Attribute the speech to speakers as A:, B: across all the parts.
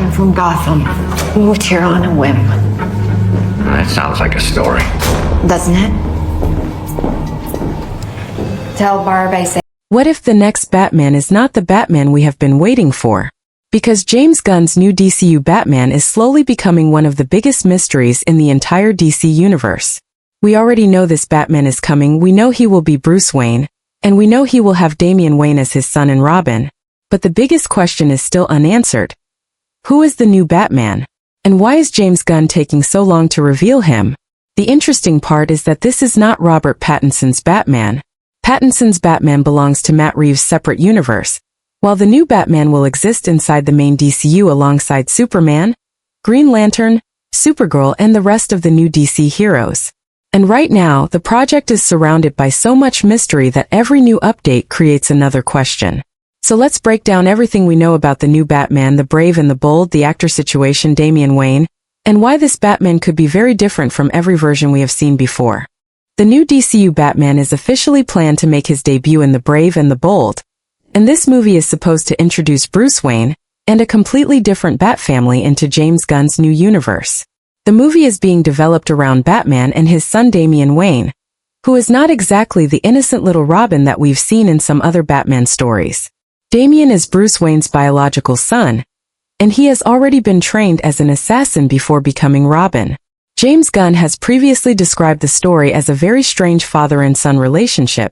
A: I'm from Gotham. Moved here on a whim.
B: That sounds like a story.
A: Doesn't it? Tell Barb I say.
C: What if the next Batman is not the Batman we have been waiting for? Because James Gunn's new DCU Batman is slowly becoming one of the biggest mysteries in the entire DC universe. We already know this Batman is coming, we know he will be Bruce Wayne, and we know he will have Damian Wayne as his son and Robin. But the biggest question is still unanswered. Who is the new Batman? And why is James Gunn taking so long to reveal him? The interesting part is that this is not Robert Pattinson's Batman. Pattinson's Batman belongs to Matt Reeves' separate universe, while the new Batman will exist inside the main DCU alongside Superman, Green Lantern, Supergirl, and the rest of the new DC heroes. And right now, the project is surrounded by so much mystery that every new update creates another question. So let's break down everything we know about the new Batman, the brave and the bold, the actor situation, Damian Wayne, and why this Batman could be very different from every version we have seen before. The new DCU Batman is officially planned to make his debut in The Brave and the Bold, and this movie is supposed to introduce Bruce Wayne and a completely different Bat family into James Gunn's new universe. The movie is being developed around Batman and his son Damian Wayne, who is not exactly the innocent little Robin that we've seen in some other Batman stories. Damian is Bruce Wayne's biological son, and he has already been trained as an assassin before becoming Robin. James Gunn has previously described the story as a very strange father and son relationship,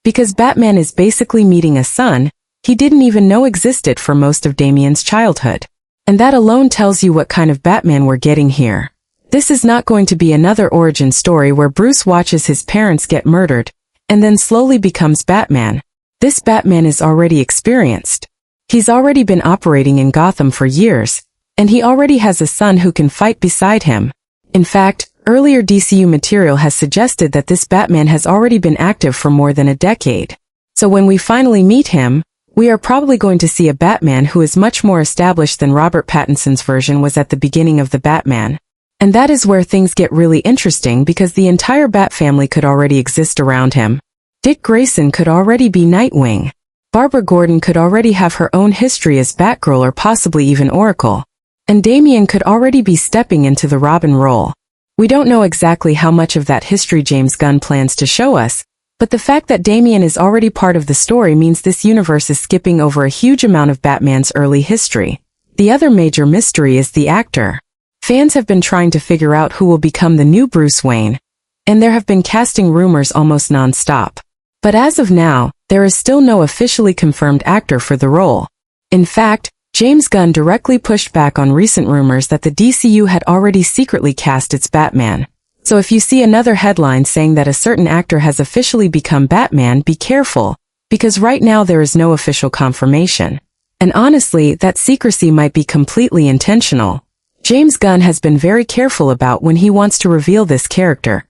C: because Batman is basically meeting a son he didn't even know existed for most of Damian's childhood. And that alone tells you what kind of Batman we're getting here. This is not going to be another origin story where Bruce watches his parents get murdered, and then slowly becomes Batman. This Batman is already experienced. He's already been operating in Gotham for years, and he already has a son who can fight beside him. In fact, earlier DCU material has suggested that this Batman has already been active for more than a decade. So when we finally meet him, we are probably going to see a Batman who is much more established than Robert Pattinson's version was at the beginning of the Batman. And that is where things get really interesting because the entire Bat family could already exist around him. Dick Grayson could already be Nightwing. Barbara Gordon could already have her own history as Batgirl or possibly even Oracle. And Damian could already be stepping into the Robin role. We don't know exactly how much of that history James Gunn plans to show us, but the fact that Damian is already part of the story means this universe is skipping over a huge amount of Batman's early history. The other major mystery is the actor. Fans have been trying to figure out who will become the new Bruce Wayne, and there have been casting rumors almost non-stop. But as of now, there is still no officially confirmed actor for the role. In fact, James Gunn directly pushed back on recent rumors that the DCU had already secretly cast its Batman. So if you see another headline saying that a certain actor has officially become Batman, be careful, because right now there is no official confirmation. And honestly, that secrecy might be completely intentional. James Gunn has been very careful about when he wants to reveal this character,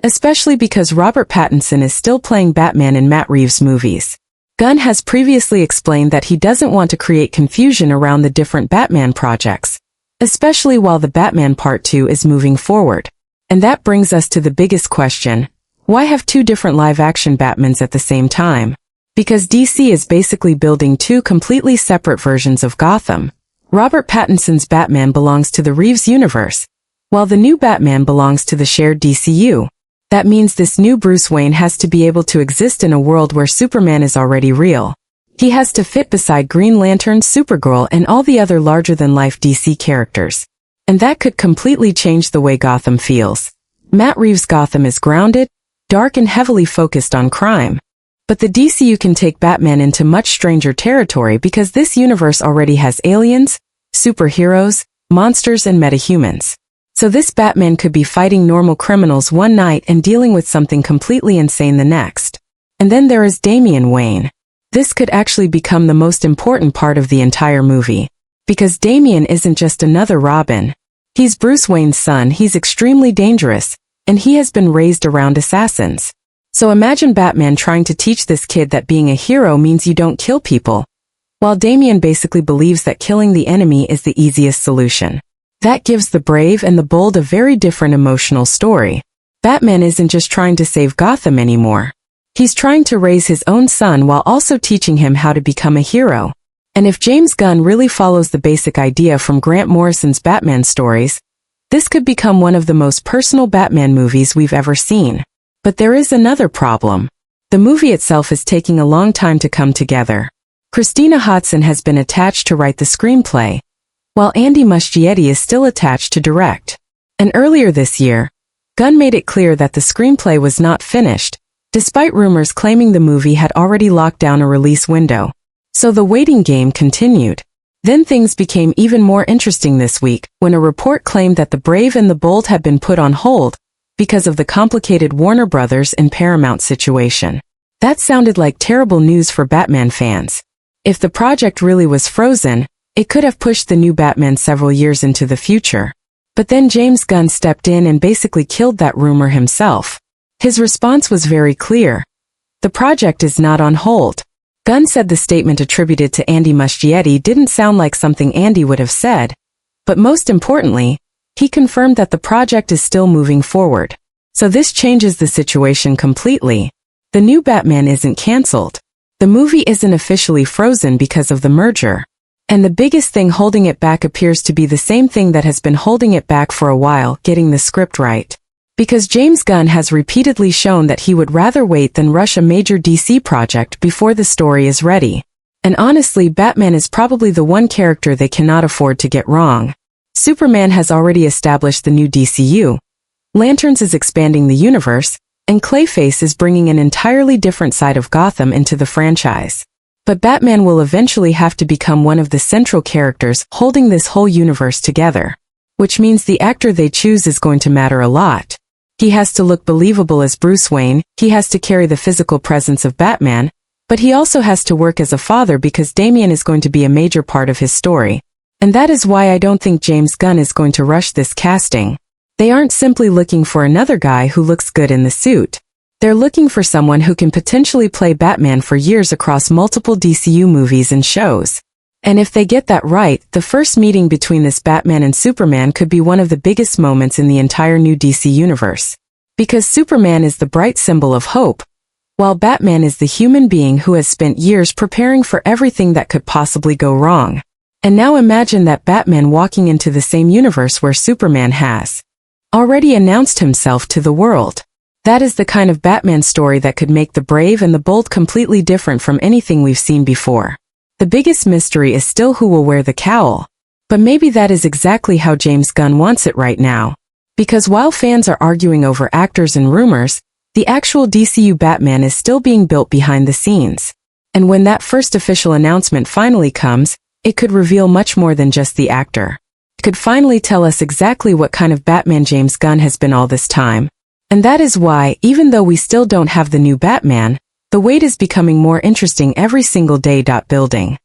C: especially because Robert Pattinson is still playing Batman in Matt Reeves' movies. Gunn has previously explained that he doesn't want to create confusion around the different Batman projects, especially while the Batman Part 2 is moving forward. And that brings us to the biggest question: why have two different live-action Batmans at the same time? Because DC is basically building two completely separate versions of Gotham. Robert Pattinson's Batman belongs to the Reeves universe, while the new Batman belongs to the shared DCU. That means this new Bruce Wayne has to be able to exist in a world where Superman is already real. He has to fit beside Green Lantern, Supergirl, and all the other larger-than-life DC characters. And that could completely change the way Gotham feels. Matt Reeves' Gotham is grounded, dark, and heavily focused on crime. But the DCU can take Batman into much stranger territory because this universe already has aliens, superheroes, monsters, and metahumans. So this Batman could be fighting normal criminals one night and dealing with something completely insane the next. And then there is Damian Wayne. This could actually become the most important part of the entire movie. Because Damian isn't just another Robin. He's Bruce Wayne's son, he's extremely dangerous, and he has been raised around assassins. So imagine Batman trying to teach this kid that being a hero means you don't kill people, while Damian basically believes that killing the enemy is the easiest solution. That gives the brave and the bold a very different emotional story. Batman isn't just trying to save Gotham anymore. He's trying to raise his own son while also teaching him how to become a hero. And if James Gunn really follows the basic idea from Grant Morrison's Batman stories, this could become one of the most personal Batman movies we've ever seen. But there is another problem. The movie itself is taking a long time to come together. Christina Hodson has been attached to write the screenplay, while Andy Muschietti is still attached to direct. And earlier this year, Gunn made it clear that the screenplay was not finished, despite rumors claiming the movie had already locked down a release window. So the waiting game continued. Then things became even more interesting this week, when a report claimed that The Brave and the Bold had been put on hold because of the complicated Warner Brothers and Paramount situation. That sounded like terrible news for Batman fans. If the project really was frozen, it could have pushed the new Batman several years into the future. But then James Gunn stepped in and basically killed that rumor himself. His response was very clear. The project is not on hold. Gunn said the statement attributed to Andy Muschietti didn't sound like something Andy would have said, but most importantly, he confirmed that the project is still moving forward. So this changes the situation completely. The new Batman isn't cancelled. The movie isn't officially frozen because of the merger. And the biggest thing holding it back appears to be the same thing that has been holding it back for a while, getting the script right. Because James Gunn has repeatedly shown that he would rather wait than rush a major DC project before the story is ready. And honestly, Batman is probably the one character they cannot afford to get wrong. Superman has already established the new DCU. Lanterns is expanding the universe, and Clayface is bringing an entirely different side of Gotham into the franchise. But Batman will eventually have to become one of the central characters holding this whole universe together. Which means the actor they choose is going to matter a lot. He has to look believable as Bruce Wayne, he has to carry the physical presence of Batman, but he also has to work as a father because Damian is going to be a major part of his story. And that is why I don't think James Gunn is going to rush this casting. They aren't simply looking for another guy who looks good in the suit. They're looking for someone who can potentially play Batman for years across multiple DCU movies and shows. And if they get that right, the first meeting between this Batman and Superman could be one of the biggest moments in the entire new DC universe. Because Superman is the bright symbol of hope, while Batman is the human being who has spent years preparing for everything that could possibly go wrong. And now imagine that Batman walking into the same universe where Superman has already announced himself to the world. That is the kind of Batman story that could make The Brave and the Bold completely different from anything we've seen before. The biggest mystery is still who will wear the cowl. But maybe that is exactly how James Gunn wants it right now. Because while fans are arguing over actors and rumors, the actual DCU Batman is still being built behind the scenes. And when that first official announcement finally comes, it could reveal much more than just the actor. It could finally tell us exactly what kind of Batman James Gunn has been all this time. And that is why, even though we still don't have the new Batman, the wait is becoming more interesting every single day. Building